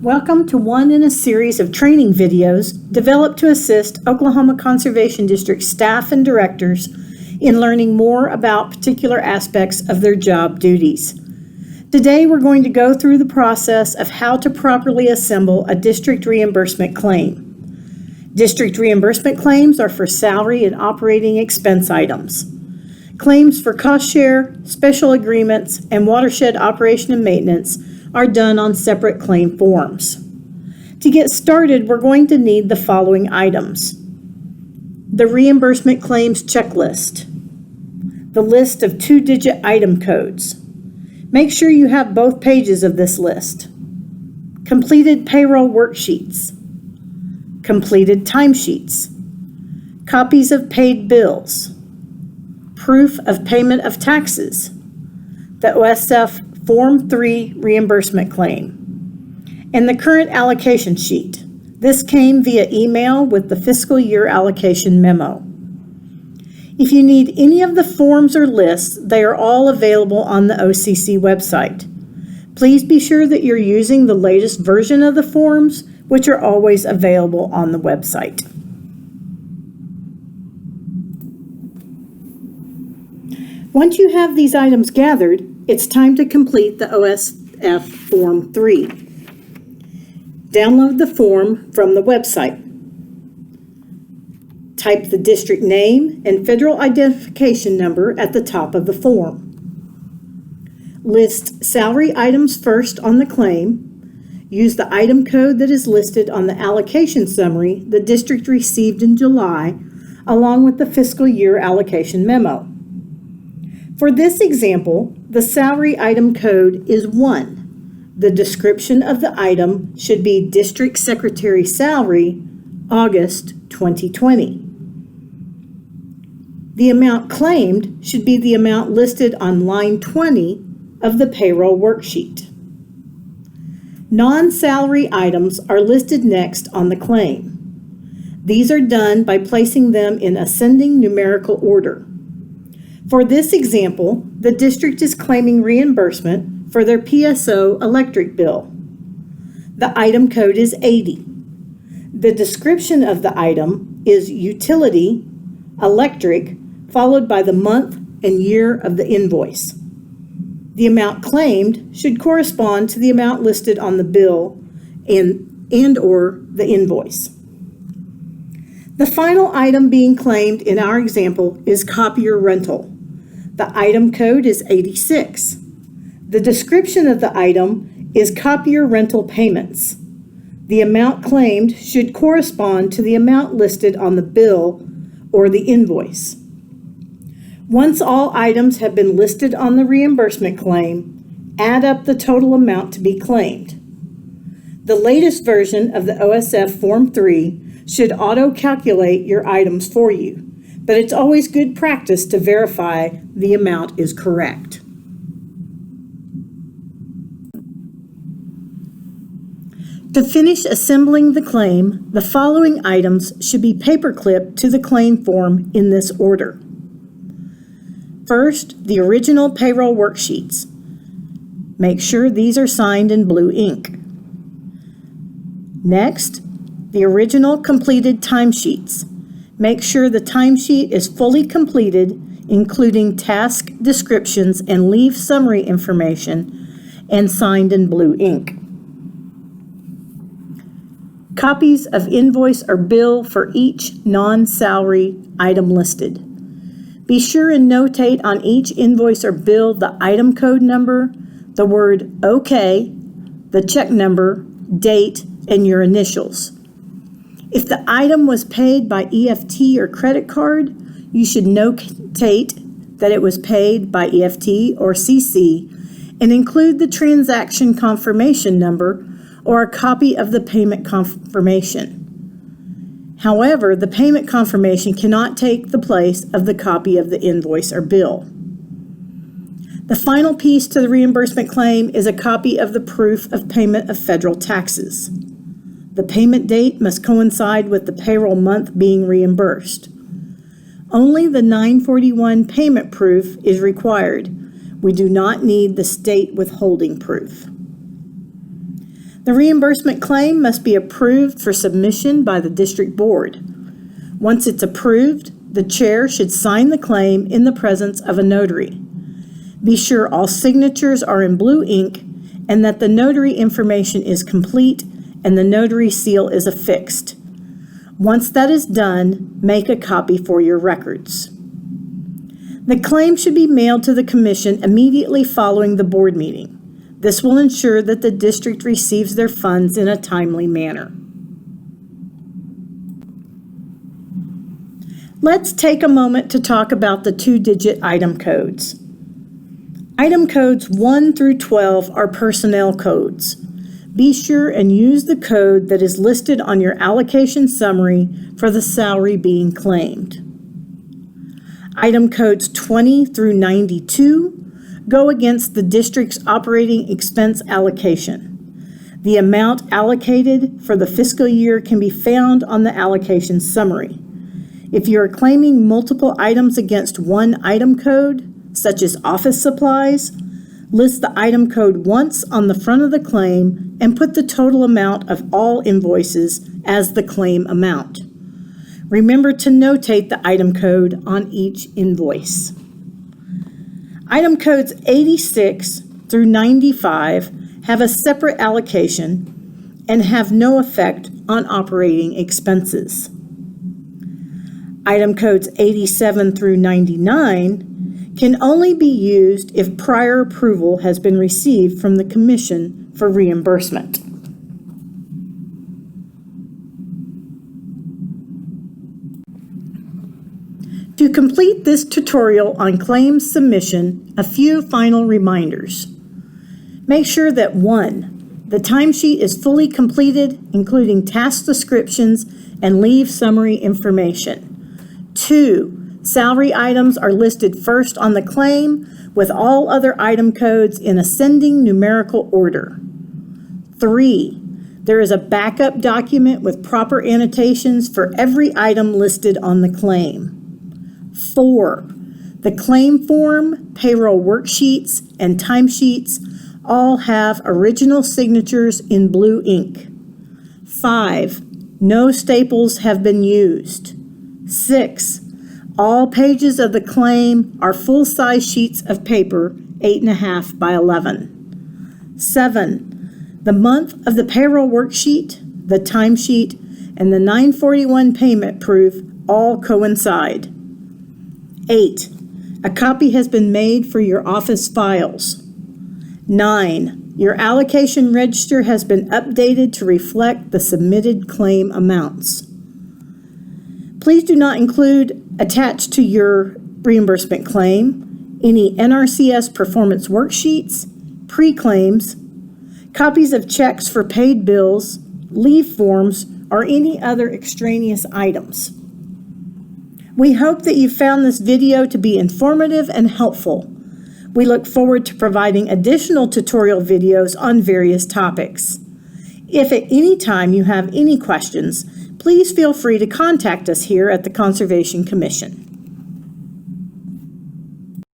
Welcome to one in a series of training videos developed to assist Oklahoma Conservation District staff and directors in learning more about particular aspects of their job duties. Today we're going to go through the process of how to properly assemble a district reimbursement claim. District reimbursement claims are for salary and operating expense items. Claims for cost share, special agreements, and watershed operation and maintenance are done on separate claim forms. To get started, we're going to need the following items: the reimbursement claims checklist, the list of 2-digit item codes. Make sure you have both pages of this list. Completed payroll worksheets, completed timesheets, copies of paid bills, proof of payment of taxes, the OSF Form 3 reimbursement claim, and the current allocation sheet. This came via email with the fiscal year allocation memo. If you need any of the forms or lists, they are all available on the OCC website. Please be sure that you're using the latest version of the forms, which are always available on the website. Once you have these items gathered, it's time to complete the OSF Form 3. Download the form from the website. Type the district name and federal identification number at the top of the form. List salary items first on the claim. Use the item code that is listed on the allocation summary the district received in July, along with the fiscal year allocation memo. For this example, the salary item code is 1. The description of the item should be District Secretary Salary, August 2020. The amount claimed should be the amount listed on line 20 of the payroll worksheet. Non-salary items are listed next on the claim. These are done by placing them in ascending numerical order. For this example, the district is claiming reimbursement for their PSO electric bill. The item code is 80. The description of the item is utility, electric, followed by the month and year of the invoice. The amount claimed should correspond to the amount listed on the bill and/or the invoice. The final item being claimed in our example is copier rental. The item code is 86. The description of the item is copier rental payments. The amount claimed should correspond to the amount listed on the bill or the invoice. Once all items have been listed on the reimbursement claim, add up the total amount to be claimed. The latest version of the OSF Form 3 should auto-calculate your items for you, but it's always good practice to verify the amount is correct. To finish assembling the claim, the following items should be paperclipped to the claim form in this order. First, the original payroll worksheets. Make sure these are signed in blue ink. Next, the original completed timesheets. Make sure the timesheet is fully completed, including task descriptions and leave summary information, and signed in blue ink. Copies of invoice or bill for each non-salary item listed. Be sure and notate on each invoice or bill the item code number, the word OK, the check number, date, and your initials. If the item was paid by EFT or credit card, you should notate that it was paid by EFT or CC and include the transaction confirmation number or a copy of the payment confirmation. However, the payment confirmation cannot take the place of the copy of the invoice or bill. The final piece to the reimbursement claim is a copy of the proof of payment of federal taxes. The payment date must coincide with the payroll month being reimbursed. Only the 941 payment proof is required. We do not need the state withholding proof. The reimbursement claim must be approved for submission by the district board. Once it's approved, the chair should sign the claim in the presence of a notary. Be sure all signatures are in blue ink and that the notary information is complete and the notary seal is affixed. Once that is done, make a copy for your records. The claim should be mailed to the commission immediately following the board meeting. This will ensure that the district receives their funds in a timely manner. Let's take a moment to talk about the two-digit item codes. Item codes 1 through 12 are personnel codes. Be sure and use the code that is listed on your allocation summary for the salary being claimed. Item codes 20 through 92 go against the district's operating expense allocation. The amount allocated for the fiscal year can be found on the allocation summary. If you are claiming multiple items against one item code, such as office supplies, list the item code once on the front of the claim and put the total amount of all invoices as the claim amount. Remember to notate the item code on each invoice. Item codes 86 through 95 have a separate allocation and have no effect on operating expenses. Item codes 87 through 99 can only be used if prior approval has been received from the Commission for reimbursement. To complete this tutorial on claims submission, a few final reminders. Make sure that 1. The timesheet is fully completed, including task descriptions and leave summary information. 2. Salary items are listed first on the claim, with all other item codes in ascending numerical order. 3. There is a backup document with proper annotations for every item listed on the claim. 4. The claim form, payroll worksheets, and timesheets all have original signatures in blue ink. 5. No staples have been used. 6. All pages of the claim are full-size sheets of paper, 8.5 by 11. 7. The month of the payroll worksheet, the timesheet, and the 941 payment proof all coincide. 8. A copy has been made for your office files. 9. Your allocation register has been updated to reflect the submitted claim amounts. Please do not include attached to your reimbursement claim any NRCS performance worksheets, pre-claims, copies of checks for paid bills, leave forms, or any other extraneous items. We hope that you found this video to be informative and helpful. We look forward to providing additional tutorial videos on various topics. If at any time you have any questions, please feel free to contact us here at the Conservation Commission.